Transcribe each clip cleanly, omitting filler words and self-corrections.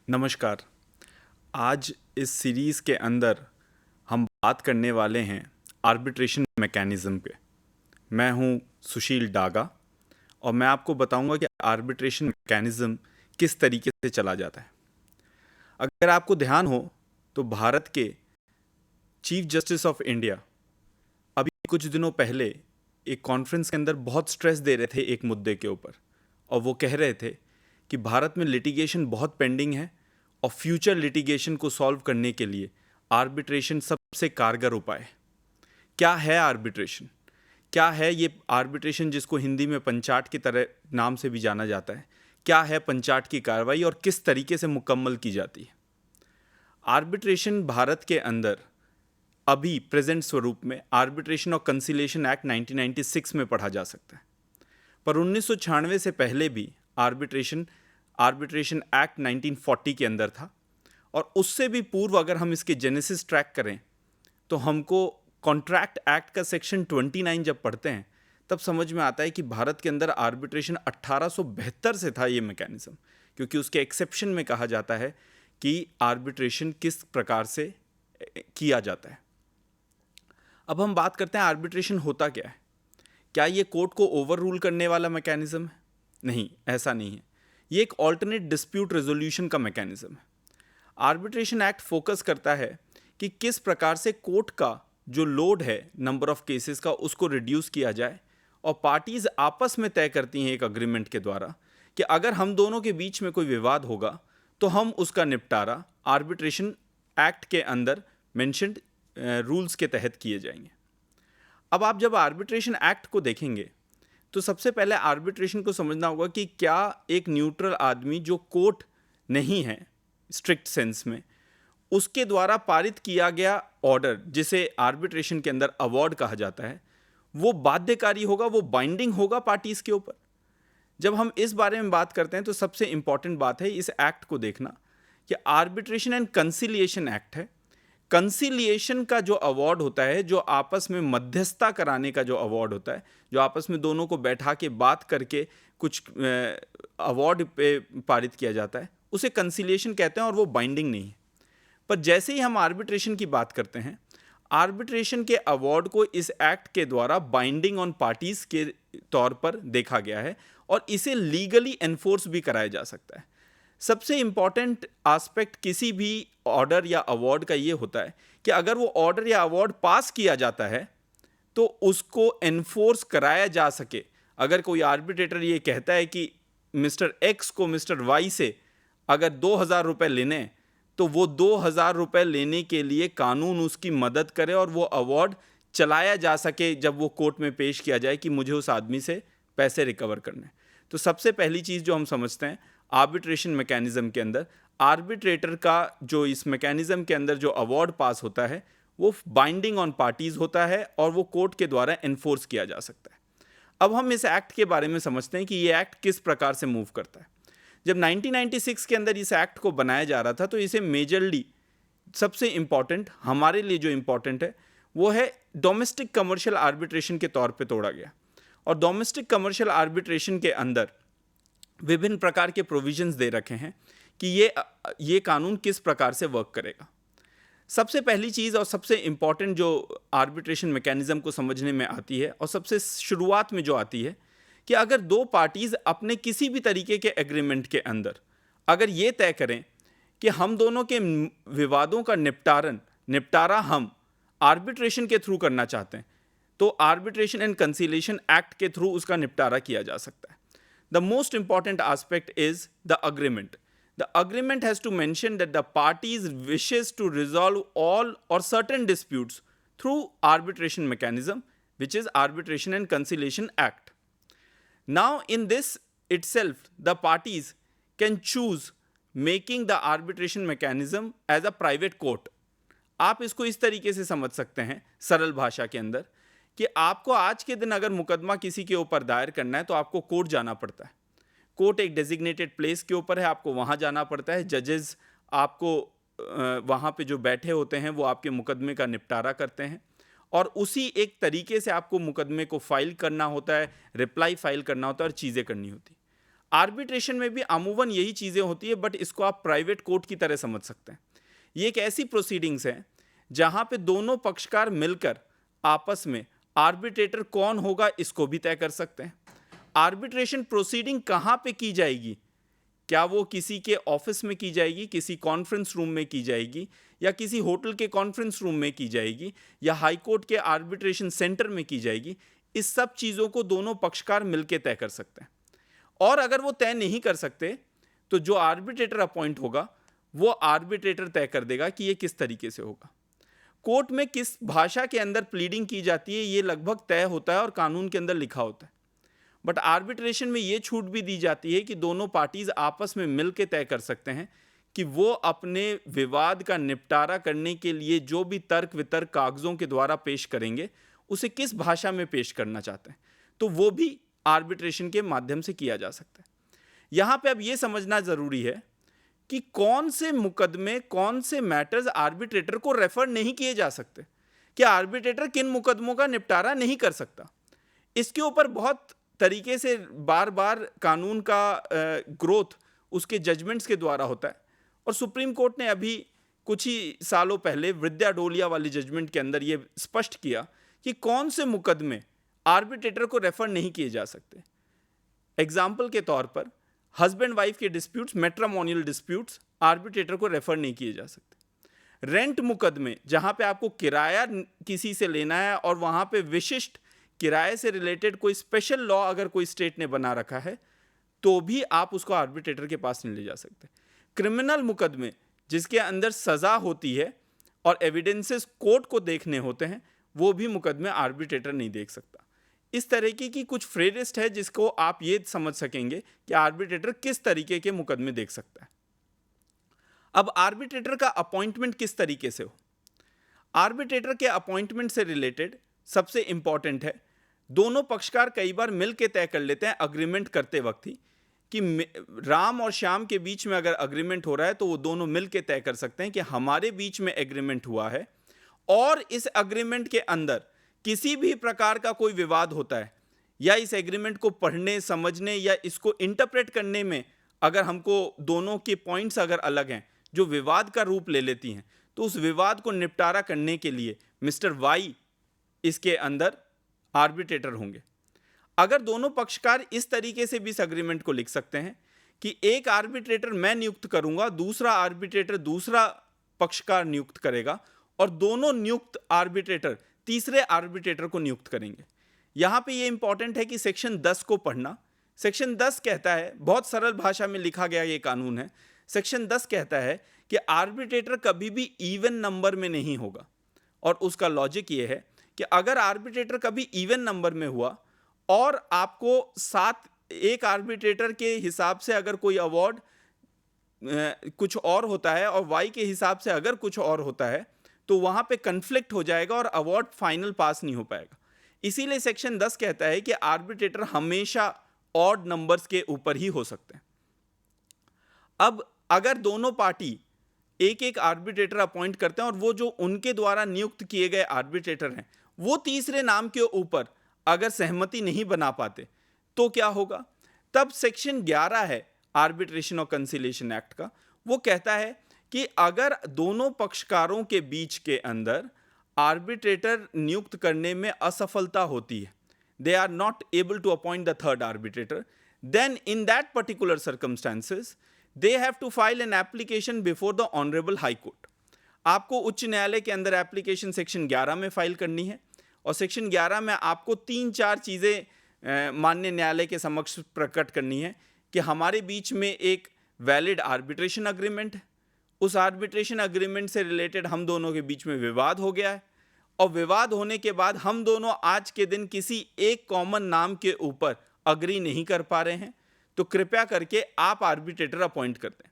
नमस्कार। आज इस सीरीज़ के अंदर हम बात करने वाले हैं आर्बिट्रेशन मैकेनिज़्म पे। मैं हूँ सुशील डागा और मैं आपको बताऊंगा कि आर्बिट्रेशन मैकेनिज़्म किस तरीके से चला जाता है। अगर आपको ध्यान हो तो भारत के चीफ जस्टिस ऑफ इंडिया अभी कुछ दिनों पहले एक कॉन्फ्रेंस के अंदर बहुत स्ट्रेस दे रहे थे एक मुद्दे के ऊपर, और वो कह रहे थे कि भारत में लिटिगेशन बहुत पेंडिंग है और फ्यूचर लिटिगेशन को सॉल्व करने के लिए आर्बिट्रेशन सबसे कारगर उपाय है। क्या है आर्बिट्रेशन? क्या है ये आर्बिट्रेशन जिसको हिंदी में पंचाट की तरह नाम से भी जाना जाता है? क्या है पंचाट की कार्रवाई और किस तरीके से मुकम्मल की जाती है? आर्बिट्रेशन भारत के अंदर अभी प्रेजेंट स्वरूप में आर्बिट्रेशन और कंसिलिएशन एक्ट 1996 में पढ़ा जा सकता है, पर 1996 से पहले भी आर्बिट्रेशन एक्ट 1940 के अंदर था। और उससे भी पूर्व अगर हम इसके जेनेसिस ट्रैक करें तो हमको कॉन्ट्रैक्ट एक्ट का सेक्शन 29 जब पढ़ते हैं तब समझ में आता है कि भारत के अंदर आर्बिट्रेशन 1872 से था ये मैकेनिज्म, क्योंकि उसके एक्सेप्शन में कहा जाता है कि आर्बिट्रेशन किस प्रकार से किया जाता है। अब हम बात करते हैं आर्बिट्रेशन होता क्या है। क्या ये कोर्ट को ओवर रूल करने वाला मैकेनिज्म है? नहीं, ऐसा नहीं है। ये एक ऑल्टरनेट डिस्प्यूट रेजोल्यूशन का मैकेनिज्म है। आर्बिट्रेशन एक्ट फोकस करता है कि किस प्रकार से कोर्ट का जो लोड है नंबर ऑफ केसेस का उसको रिड्यूस किया जाए, और पार्टीज आपस में तय करती हैं एक अग्रीमेंट के द्वारा कि अगर हम दोनों के बीच में कोई विवाद होगा तो हम उसका निपटारा आर्बिट्रेशन एक्ट के अंदर मेंशन्ड रूल्स के तहत किए जाएंगे। अब आप जब आर्बिट्रेशन एक्ट को देखेंगे तो सबसे पहले आर्बिट्रेशन को समझना होगा कि क्या एक न्यूट्रल आदमी जो कोर्ट नहीं है स्ट्रिक्ट सेंस में, उसके द्वारा पारित किया गया ऑर्डर जिसे आर्बिट्रेशन के अंदर अवार्ड कहा जाता है, वो बाध्यकारी होगा, वो बाइंडिंग होगा पार्टीज के ऊपर। जब हम इस बारे में बात करते हैं तो सबसे इंपॉर्टेंट बात है इस एक्ट को देखना कि आर्बिट्रेशन एंड कंसिलिएशन एक्ट है। कंसिलिएशन का जो अवार्ड होता है, जो आपस में मध्यस्थता कराने का जो अवार्ड होता है, जो आपस में दोनों को बैठा के बात करके कुछ अवार्ड पे पारित किया जाता है, उसे कंसिलिएशन कहते हैं और वो बाइंडिंग नहीं है। पर जैसे ही हम आर्बिट्रेशन की बात करते हैं, आर्बिट्रेशन के अवार्ड को इस एक्ट के द्वारा बाइंडिंग ऑन पार्टीज के तौर पर देखा गया है और इसे लीगली एनफोर्स भी कराया जा सकता है। सबसे इंपॉर्टेंट एस्पेक्ट किसी भी ऑर्डर या अवार्ड का ये होता है कि अगर वो ऑर्डर या अवार्ड पास किया जाता है तो उसको एनफोर्स कराया जा सके। अगर कोई आर्बिट्रेटर ये कहता है कि मिस्टर एक्स को मिस्टर वाई से अगर 2000 रुपये लेने, तो वो 2000 रुपये लेने के लिए कानून उसकी मदद करे और वो अवार्ड चलाया जा सके जब वो कोर्ट में पेश किया जाए कि मुझे उस आदमी से पैसे रिकवर करने। तो सबसे पहली चीज़ जो हम समझते हैं आर्बिट्रेशन मैकेनिज्म के अंदर, आर्बिट्रेटर का जो इस मैकेनिज्म के अंदर जो अवार्ड पास होता है वो बाइंडिंग ऑन पार्टीज होता है और वो कोर्ट के द्वारा एनफोर्स किया जा सकता है। अब हम इस एक्ट के बारे में समझते हैं कि ये एक्ट किस प्रकार से मूव करता है। जब 1996 के अंदर इस एक्ट को बनाया जा रहा था तो इसे मेजरली सबसे इंपॉर्टेंट हमारे लिए जो इंपॉर्टेंट है वो है डोमेस्टिक कमर्शियल आर्बिट्रेशन के तौर पे तोड़ा गया। और डोमेस्टिक कमर्शियल आर्बिट्रेशन के अंदर विभिन्न प्रकार के प्रोविजंस दे रखे हैं कि ये कानून किस प्रकार से वर्क करेगा। सबसे पहली चीज़ और सबसे इंपॉर्टेंट जो आर्बिट्रेशन मैकेनिज्म को समझने में आती है और सबसे शुरुआत में जो आती है कि अगर दो पार्टीज अपने किसी भी तरीके के एग्रीमेंट के अंदर अगर ये तय करें कि हम दोनों के विवादों का निपटारा हम आर्बिट्रेशन के थ्रू करना चाहते हैं, तो आर्बिट्रेशन एंड कंसिलिएशन एक्ट के थ्रू उसका निपटारा किया जा सकता है। The most important aspect is the agreement. The agreement has to mention that the parties wishes to resolve all or certain disputes through arbitration mechanism, which is Arbitration and Conciliation Act. Now, in this itself, the parties can choose making the arbitration mechanism as a private court. आप इसको इस तरीके से समझ सकते हैं सरल भाषा के अंदर कि आपको आज के दिन अगर मुकदमा किसी के ऊपर दायर करना है तो आपको कोर्ट जाना पड़ता है। कोर्ट एक डेजिग्नेटेड प्लेस के ऊपर है, आपको वहाँ जाना पड़ता है। जजेस आपको वहाँ पे जो बैठे होते हैं वो आपके मुकदमे का निपटारा करते हैं और उसी एक तरीके से आपको मुकदमे को फाइल करना होता है, रिप्लाई फाइल करना होता है और चीज़ें करनी होती। आर्बिट्रेशन में भी अमूमन यही चीज़ें होती है, बट इसको आप प्राइवेट कोर्ट की तरह समझ सकते हैं। ये एक ऐसी प्रोसीडिंग्स है जहां पे दोनों पक्षकार मिलकर आपस में आर्बिट्रेटर कौन होगा इसको भी तय कर सकते हैं। आर्बिट्रेशन प्रोसीडिंग कहां पे की जाएगी, क्या वो किसी के ऑफिस में की जाएगी, किसी कॉन्फ्रेंस रूम में की जाएगी, या किसी होटल के कॉन्फ्रेंस रूम में की जाएगी, या हाई कोर्ट के आर्बिट्रेशन सेंटर में की जाएगी, इस सब चीज़ों को दोनों पक्षकार मिलकर तय कर सकते हैं। और अगर वो तय नहीं कर सकते तो जो आर्बिट्रेटर अपॉइंट होगा वो आर्बिट्रेटर तय कर देगा कि ये किस तरीके से होगा। कोर्ट में किस भाषा के अंदर प्लीडिंग की जाती है ये लगभग तय होता है और कानून के अंदर लिखा होता है, बट आर्बिट्रेशन में ये छूट भी दी जाती है कि दोनों पार्टीज आपस में मिलकर तय कर सकते हैं कि वो अपने विवाद का निपटारा करने के लिए जो भी तर्क वितर्क कागजों के द्वारा पेश करेंगे उसे किस भाषा में पेश करना चाहते हैं, तो वो भी आर्बिट्रेशन के माध्यम से किया जा सकता है। यहाँ पे अब ये समझना ज़रूरी है कि कौन से मुकदमे, कौन से मैटर्स आर्बिट्रेटर को रेफर नहीं किए जा सकते, कि आर्बिट्रेटर किन मुकदमों का निपटारा नहीं कर सकता। इसके ऊपर बहुत तरीके से बार बार कानून का ग्रोथ उसके जजमेंट्स के द्वारा होता है, और सुप्रीम कोर्ट ने अभी कुछ ही सालों पहले विद्या डोलिया वाली जजमेंट के अंदर ये स्पष्ट किया कि कौन से मुकदमे आर्बिट्रेटर को रेफर नहीं किए जा सकते। एग्जाम्पल के तौर पर हस्बैंड वाइफ के डिस्प्यूट्स, मैट्रिमोनियल डिस्प्यूट्स आर्बिट्रेटर को रेफर नहीं किए जा सकते। रेंट मुकदमे जहां पे आपको किराया किसी से लेना है और वहां पे विशिष्ट किराए से रिलेटेड कोई स्पेशल लॉ अगर कोई स्टेट ने बना रखा है तो भी आप उसको आर्बिट्रेटर के पास नहीं ले जा सकते। क्रिमिनल मुकदमे जिसके अंदर सजा होती है और एविडेंसेस कोर्ट को देखने होते हैं, वो भी मुकदमे आर्बिट्रेटर नहीं देख सकता। इस तरीके की कुछ फ्रेरिस्ट है जिसको आप ये समझ सकेंगे कि आर्बिट्रेटर किस तरीके के मुकदमे देख सकता है। अब आर्बिट्रेटर का अपॉइंटमेंट किस तरीके से हो, आर्बिट्रेटर के अपॉइंटमेंट से रिलेटेड सबसे इंपॉर्टेंट है, दोनों पक्षकार कई बार मिलकर तय कर लेते हैं अग्रीमेंट करते वक्त ही कि राम और श्याम के बीच में अगर अग्रीमेंट हो रहा है तो वो दोनों मिलकर तय कर सकते हैं कि हमारे बीच में एग्रीमेंट हुआ है और इस अग्रीमेंट के अंदर किसी भी प्रकार का कोई विवाद होता है या इस एग्रीमेंट को पढ़ने, समझने या इसको इंटरप्रेट करने में अगर हमको दोनों के पॉइंट्स अगर अलग हैं जो विवाद का रूप ले लेती हैं, तो उस विवाद को निपटारा करने के लिए मिस्टर वाई इसके अंदर आर्बिट्रेटर होंगे। अगर दोनों पक्षकार इस तरीके से भी इस अग्रीमेंट को लिख सकते हैं कि एक आर्बिट्रेटर मैं नियुक्त करूंगा, दूसरा आर्बिट्रेटर दूसरा पक्षकार नियुक्त करेगा और दोनों नियुक्त आर्बिट्रेटर तीसरे आर्बिट्रेटर को नियुक्त करेंगे। यहां पे ये इंपॉर्टेंट है कि सेक्शन 10 को पढ़ना। सेक्शन 10 कहता है, बहुत सरल भाषा में लिखा गया ये कानून है, सेक्शन 10 कहता है कि आर्बिट्रेटर कभी भी इवन नंबर में नहीं होगा। और उसका लॉजिक ये है कि अगर आर्बिट्रेटर कभी इवन नंबर में हुआ और आपको एक आर्बिट्रेटर के हिसाब से अगर कोई अवार्ड कुछ और होता है और वाई के हिसाब से अगर कुछ और होता है तो वहां पे कन्फ्लिक्ट हो जाएगा और अवार्ड फाइनल पास नहीं हो पाएगा। इसीलिए सेक्शन 10 कहता है कि आर्बिट्रेटर हमेशा ऑड नंबर्स के ऊपर ही हो सकते हैं। अब अगर दोनों पार्टी एक एक आर्बिट्रेटर अपॉइंट करते हैं और वो जो उनके द्वारा नियुक्त किए गए आर्बिट्रेटर हैं वो तीसरे नाम के ऊपर अगर सहमति नहीं बना पाते तो क्या होगा? तब सेक्शन 11 है आर्बिट्रेशन और कंसिलिएशन एक्ट का, वो कहता है कि अगर दोनों पक्षकारों के बीच के अंदर आर्बिट्रेटर नियुक्त करने में असफलता होती है, they are not able to appoint the third arbitrator, then in that particular circumstances they have to file an application before the honourable High Court. आपको उच्च न्यायालय के अंदर एप्लीकेशन सेक्शन 11 में फाइल करनी है और सेक्शन 11 में आपको 3-4 चीज़ें माननीय न्यायालय के समक्ष प्रकट करनी है कि हमारे बीच में एक वैलिड आर्बिट्रेशन अग्रीमेंट है, उस आर्बिट्रेशन अग्रीमेंट से रिलेटेड हम दोनों के बीच में विवाद हो गया है और विवाद होने के बाद हम दोनों आज के दिन किसी एक कॉमन नाम के ऊपर अग्री नहीं कर पा रहे हैं, तो कृपया करके आप आर्बिट्रेटर अपॉइंट कर दें।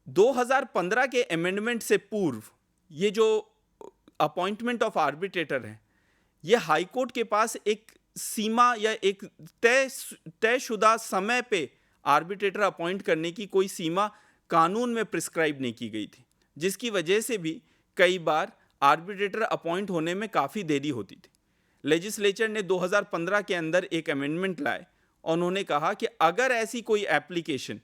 2015 के अमेंडमेंट से पूर्व ये जो अपॉइंटमेंट ऑफ आर्बिट्रेटर है, ये हाई कोर्ट के पास एक सीमा या एक तयशुदा समय पे आर्बिट्रेटर अपॉइंट करने की कोई सीमा कानून में प्रिस्क्राइब नहीं की गई थी, जिसकी वजह से भी कई बार आर्बिट्रेटर अपॉइंट होने में काफ़ी देरी होती थी। लेजिस्लेचर ने 2015 के अंदर एक अमेंडमेंट लाए और उन्होंने कहा कि अगर ऐसी कोई एप्लीकेशन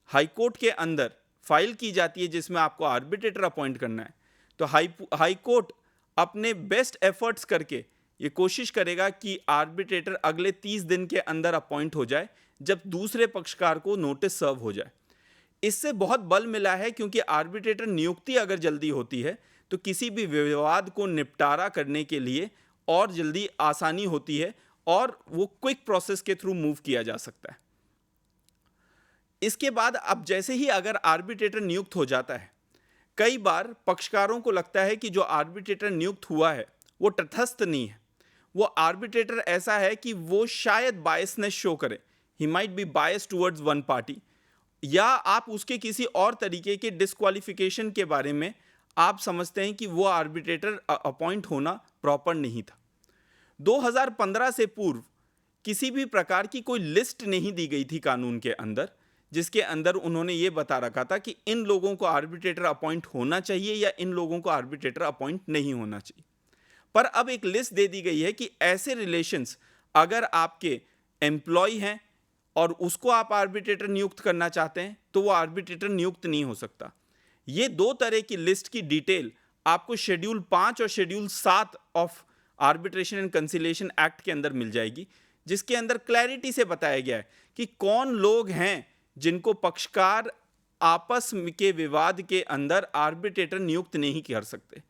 हाईकोर्ट के अंदर फाइल की जाती है जिसमें आपको आर्बिट्रेटर अपॉइंट करना है, तो हाई कोर्ट अपने बेस्ट एफर्ट्स करके ये कोशिश करेगा कि आर्बिट्रेटर अगले 30 दिन के अंदर अपॉइंट हो जाए, जब दूसरे पक्षकार को नोटिस सर्व हो जाए। इससे बहुत बल मिला है, क्योंकि आर्बिट्रेटर नियुक्ति अगर जल्दी होती है तो किसी भी विवाद को निपटारा करने के लिए और जल्दी आसानी होती है और वो क्विक प्रोसेस के थ्रू मूव किया जा सकता है। इसके बाद अब जैसे ही अगर आर्बिट्रेटर नियुक्त हो जाता है, कई बार पक्षकारों को लगता है कि जो आर्बिट्रेटर नियुक्त हुआ है वो तटस्थ नहीं है, वो आर्बिट्रेटर ऐसा है कि वो शायद बायसनेस शो करे, he might be bias towards one party, या आप उसके किसी और तरीके के डिस्क्वालिफिकेशन के बारे में आप समझते हैं कि वो आर्बिट्रेटर अपॉइंट होना प्रॉपर नहीं था। 2015 से पूर्व किसी भी प्रकार की कोई लिस्ट नहीं दी गई थी कानून के अंदर, जिसके अंदर उन्होंने ये बता रखा था कि इन लोगों को आर्बिट्रेटर अपॉइंट होना चाहिए या इन लोगों को आर्बिट्रेटर अपॉइंट नहीं होना चाहिए। पर अब एक लिस्ट दे दी गई है कि ऐसे रिलेशंस अगर आपके एम्प्लॉय हैं और उसको आप आर्बिट्रेटर नियुक्त करना चाहते हैं तो वो आर्बिट्रेटर नियुक्त नहीं हो सकता। ये दो तरह की लिस्ट की डिटेल आपको शेड्यूल 5 और schedule 7 of arbitration and conciliation act के अंदर मिल जाएगी, जिसके अंदर क्लैरिटी से बताया गया है कि कौन लोग हैं जिनको पक्षकार आपस के विवाद के अंदर आर्बिट्रेटर नियुक्त नहीं कर सकते।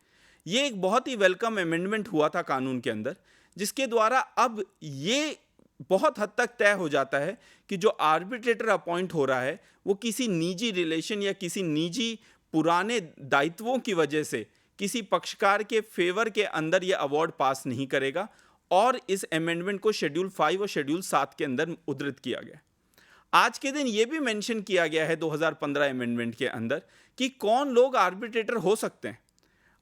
ये एक बहुत ही वेलकम अमेंडमेंट हुआ था कानून के अंदर, जिसके द्वारा अब ये बहुत हद तक तय हो जाता है कि जो आर्बिट्रेटर अपॉइंट हो रहा है वो किसी निजी रिलेशन या किसी निजी पुराने दायित्वों की वजह से किसी पक्षकार के फेवर के अंदर ये अवार्ड पास नहीं करेगा, और इस अमेंडमेंट को शेड्यूल 5 और शेड्यूल 7 के अंदर उद्धृत किया गया। आज के दिन ये भी मेंशन किया गया है 2015 अमेंडमेंट के अंदर कि कौन लोग आर्बिट्रेटर हो सकते हैं।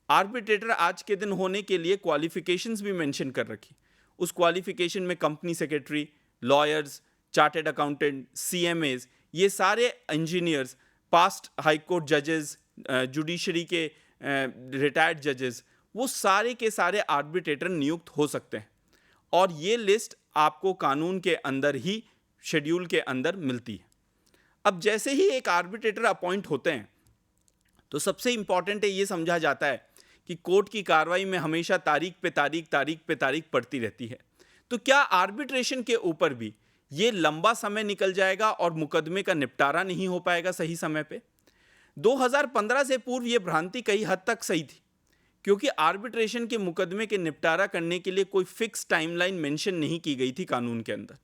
आर्बिट्रेटर आज के दिन होने के लिए क्वालिफिकेशंस भी मेंशन कर रखी। उस क्वालिफिकेशन में company secretary, lawyers, chartered accountant, CMAs, ये सारे इंजीनियर्स, पास्ट हाई कोर्ट जजेस, जुडिशरी के रिटायर्ड जजेस, वो सारे के सारे आर्बिट्रेटर नियुक्त हो सकते हैं। और ये लिस्ट आपको कानून के अंदर ही शेड्यूल के अंदर मिलती है। अब जैसे ही एक आर्बिट्रेटर अपॉइंट होते हैं तो सबसे इंपॉर्टेंट है ये समझा जाता है कि कोर्ट की कार्रवाई में हमेशा तारीख पे तारीख पड़ती रहती है। तो क्या आर्बिट्रेशन के ऊपर भी ये लंबा समय निकल जाएगा और मुकदमे का निपटारा नहीं हो पाएगा सही समय पे? 2015 से पूर्व ये भ्रांति कई हद तक सही थी, क्योंकि आर्बिट्रेशन के मुकदमे के निपटारा करने के लिए कोई फिक्स टाइमलाइन मेंशन नहीं की गई थी कानून के अंदर,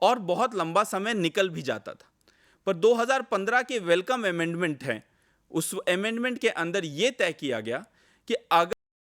और बहुत लंबा समय निकल भी जाता था। पर 2015 के वेलकम अमेंडमेंट है, उस अमेंडमेंट के अंदर ये तय किया गया